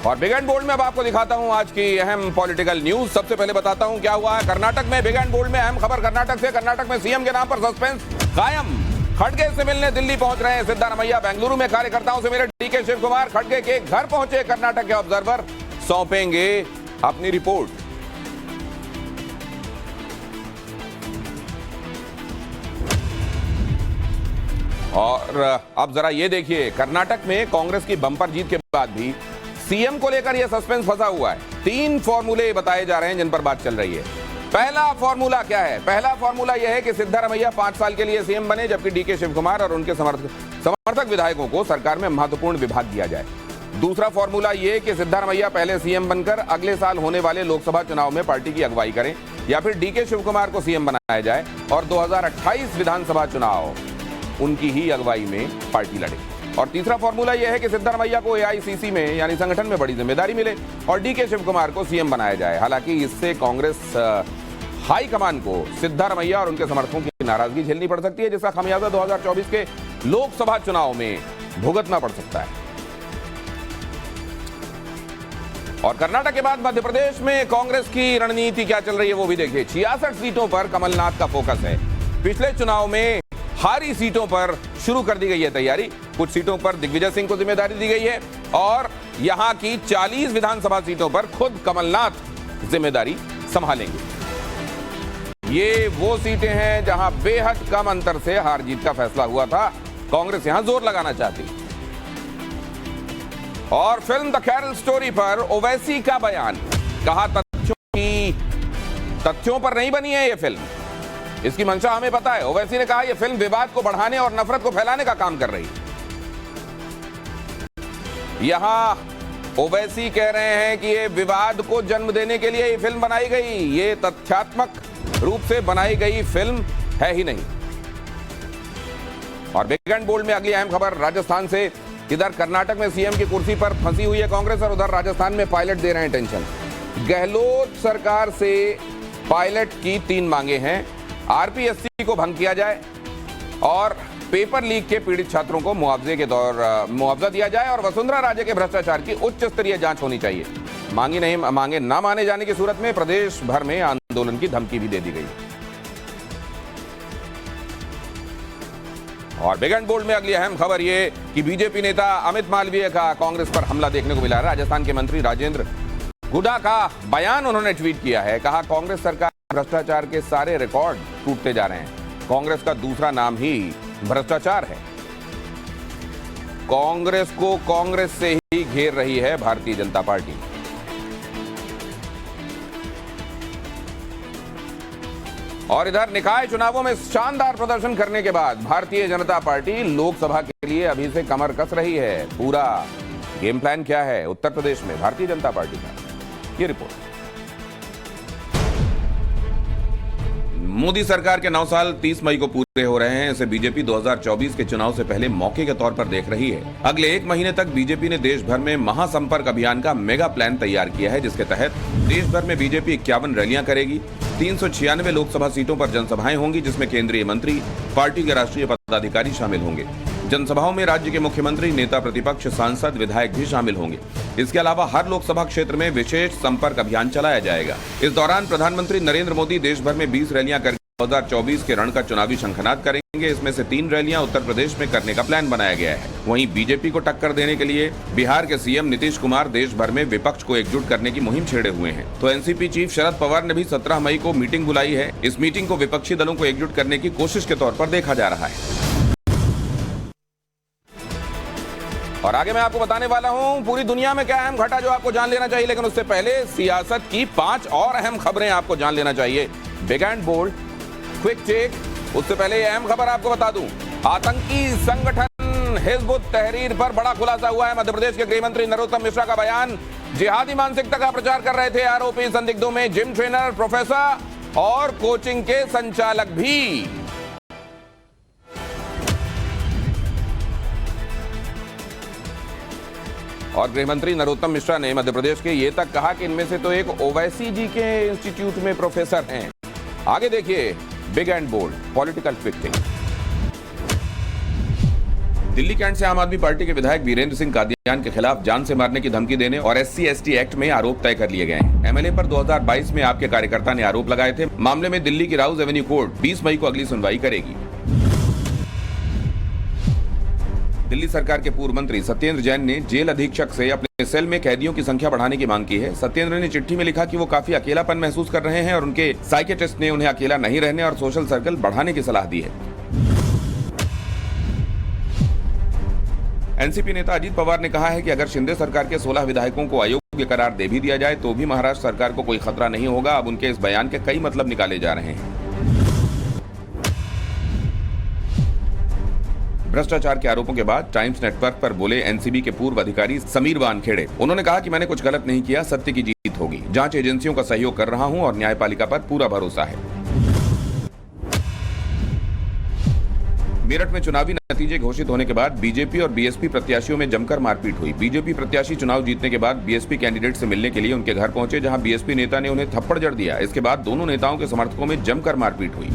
और big and bold में अब आपको दिखाता हूं आज की अहम पॉलिटिकल न्यूज। सबसे पहले बताता हूं क्या हुआ है कर्नाटक में। बिग एंड बोल्ड में अहम खबर कर्नाटक से। कर्नाटक में सीएम के नाम पर सस्पेंस कायम। खड़गे से मिलने दिल्ली पहुंच रहे हैं सिद्धारमैया। बेंगलुरु में कार्यकर्ताओं से मिले डीके शिव कुमार। खड़गे के घर पहुंचे कर्नाटक के ऑब्जर्वर, सौंपेंगे अपनी रिपोर्ट। और अब जरा ये देखिए, कर्नाटक में कांग्रेस की बंपर जीत के बाद भी सीएम को लेकर यह सस्पेंस फंसा हुआ है। 3 फॉर्मूले बताए जा रहे हैं जिन पर बात चल रही है। पहला फॉर्मूला क्या है? पहला फॉर्मूला यह है कि सिद्धारमैया 5 साल के लिए सीएम बने, जबकि डीके शिव कुमार और उनके समर्थक विधायकों को सरकार में महत्वपूर्ण विभाग दिया जाए। दूसरा फॉर्मूला यह कि सिद्धारमैया पहले सीएम बनकर अगले साल होने वाले लोकसभा चुनाव में पार्टी की अगुवाई करें, या फिर डीके शिव कुमार को सीएम बनाया जाए और 2028 विधानसभा चुनाव उनकी ही अगुवाई में पार्टी लड़े। और तीसरा फॉर्मूला यह है कि सिद्धारमैया को एआईसीसी में यानी संगठन में बड़ी जिम्मेदारी मिले और डीके शिव कुमार को सीएम बनाया जाए। हालांकि इससे कांग्रेस हाईकमान को सिद्धारमैया और उनके समर्थकों की नाराजगी झेलनी पड़ सकती है, जिसका खामियाजा 2024 के लोकसभा चुनाव में भुगतना पड़ सकता है। और कर्नाटक के बाद मध्य प्रदेश में कांग्रेस की रणनीति क्या चल रही है वो भी देखिए। 66 सीटों पर कमलनाथ का फोकस है। पिछले चुनाव में हारी सीटों पर शुरू कर दी गई है तैयारी। कुछ सीटों पर दिग्विजय सिंह को जिम्मेदारी दी गई है और यहां की 40 विधानसभा सीटों पर खुद कमलनाथ जिम्मेदारी संभालेंगे। ये वो सीटें हैं जहां बेहद कम अंतर से हार जीत का फैसला हुआ था। कांग्रेस यहां जोर लगाना चाहती। और फिल्म द कैरल स्टोरी पर ओवैसी का बयान, कहा तथ्यों पर नहीं बनी है ये फिल्म, इसकी मंशा हमें पता है। ओवैसी ने कहा यह फिल्म विवाद को बढ़ाने और नफरत को फैलाने का काम कर रही है। यहां ओवैसी कह रहे हैं कि यह विवाद को जन्म देने के लिए यह फिल्म बनाई गई, ये तथ्यात्मक रूप से बनाई गई फिल्म है ही नहीं। और बिग एंड बोल्ड में अगली अहम खबर राजस्थान से। इधर कर्नाटक में सीएम की कुर्सी पर फंसी हुई है कांग्रेस और उधर राजस्थान में पायलट दे रहे हैं टेंशन। गहलोत सरकार से पायलट की 3 मांगे हैं। आरपीएससी को भंग किया जाए और पेपर लीक के पीड़ित छात्रों को मुआवजा दिया जाए और वसुंधरा राजे के भ्रष्टाचार की उच्च स्तरीय जांच होनी चाहिए। मांगे ना माने जाने की सूरत में प्रदेश भर में आंदोलन की धमकी भी दे दी गई। और बिग एंड बोल्ड में अगली अहम खबर यह कि बीजेपी नेता अमित मालवीय का कांग्रेस पर हमला देखने को मिला है। राजस्थान के मंत्री राजेंद्र गुडा का बयान उन्होंने ट्वीट किया है। कहा कांग्रेस सरकार भ्रष्टाचार के सारे रिकॉर्ड टूटते जा रहे हैं। कांग्रेस का दूसरा नाम ही भ्रष्टाचार है। कांग्रेस को कांग्रेस से ही घेर रही है भारतीय जनता पार्टी। और इधर निकाय चुनावों में शानदार प्रदर्शन करने के बाद भारतीय जनता पार्टी लोकसभा के लिए अभी से कमर कस रही है। पूरा गेम प्लान क्या है उत्तर प्रदेश में भारतीय जनता पार्टी का, ये रिपोर्ट। मोदी सरकार के 9 साल 30 मई को पूरे हो रहे हैं। इसे बीजेपी 2024 के चुनाव से पहले मौके के तौर पर देख रही है। अगले 1 महीने तक बीजेपी ने देश भर में महासंपर्क अभियान का मेगा प्लान तैयार किया है, जिसके तहत देश भर में बीजेपी 51 रैलियां करेगी। 396 लोकसभा सीटों पर जनसभाएं होंगी, जिसमें केंद्रीय मंत्री, पार्टी के राष्ट्रीय पदाधिकारी शामिल होंगे। जनसभाओं में राज्य के मुख्यमंत्री, नेता प्रतिपक्ष, सांसद, विधायक भी शामिल होंगे। इसके अलावा हर लोकसभा क्षेत्र में विशेष संपर्क अभियान चलाया जाएगा। इस दौरान प्रधानमंत्री नरेंद्र मोदी देश भर में 20 रैलियां करके 2024 के रण का चुनावी शंखनाद करेंगे। इसमें से 3 रैलियां उत्तर प्रदेश में करने का प्लान बनाया गया है। वहीं बीजेपी को टक्कर देने के लिए बिहार के सीएम नीतीश कुमार देश भर में विपक्ष को एकजुट करने की मुहिम छेड़े हुए हैं। तो एनसीपी चीफ शरद पवार ने भी 17 मई को मीटिंग बुलाई है। इस मीटिंग को विपक्षी दलों को एकजुट करने की कोशिश के तौर पर देखा जा रहा है। और आगे मैं आपको बताने वाला हूं पूरी दुनिया में क्या अहम घटा जो आपको जान लेना चाहिए, लेकिन उससे पहले सियासत की 5 और अहम खबरें आपको जान लेना चाहिए। Big and bold, quick check. उससे पहले ये अहम खबर आपको बता दूं, आतंकी संगठन हिजबुत तहरीर पर बड़ा खुलासा हुआ है। मध्य प्रदेश के गृह मंत्री नरोत्तम मिश्रा का बयान। जिहादी मानसिकता का प्रचार कर रहे थे आरोपी संदिग्धों में जिम ट्रेनर, प्रोफेसर और कोचिंग के संचालक भी। और गृह मंत्री नरोत्तम मिश्रा ने मध्य प्रदेश के ये तक कहा कि इनमें से तो एक ओवैसी जी के इंस्टीट्यूट में प्रोफेसर हैं। आगे देखिए big and bold political fixing. Delhi Cantt से आम आदमी पार्टी के विधायक वीरेंद्र सिंह कादियान के खिलाफ जान से मारने की धमकी देने और SC/ST एक्ट में आरोप तय कर लिए गए हैं। MLA पर 2022 में आपके कार्यकर्ता ने आरोप लगाए थे। मामले में दिल्ली की राउज एवेन्यू कोर्ट 20 मई को अगली सुनवाई करेगी। दिल्ली सरकार के पूर्व मंत्री सत्येंद्र जैन ने जेल अधीक्षक से अपने सेल में कैदियों की संख्या बढ़ाने की मांग की है। सत्येंद्र ने चिट्ठी में लिखा कि वो काफी अकेलापन महसूस कर रहे हैं और उनके साइकियाट्रिस्ट ने उन्हें अकेला नहीं रहने और सोशल सर्कल बढ़ाने की सलाह दी है। एनसीपी नेता अजीत पवार ने कहा है कि अगर शिंदे सरकार के 16 विधायकों को अयोग्य करार दे भी दिया जाए तो भी महाराष्ट्र सरकार को कोई खतरा नहीं होगा। अब उनके इस बयान के कई मतलब निकाले जा रहे हैं। भ्रष्टाचार के आरोपों के बाद टाइम्स नेटवर्क पर बोले एनसीबी के पूर्व अधिकारी समीर वानखेड़े। उन्होंने कहा कि मैंने कुछ गलत नहीं किया, सत्य की जीत होगी। जांच एजेंसियों का सहयोग कर रहा हूं और न्यायपालिका पर पूरा भरोसा है। मेरठ में चुनावी नतीजे घोषित होने के बाद बीजेपी और बीएसपी प्रत्याशियों में जमकर मारपीट हुई। बीजेपी प्रत्याशी चुनाव जीतने के बाद बीएसपी कैंडिडेट से मिलने के लिए उनके घर पहुंचे, जहां बीएसपी नेता ने उन्हें थप्पड़ जड़ दिया। इसके बाद दोनों नेताओं के समर्थकों में जमकर मारपीट हुई।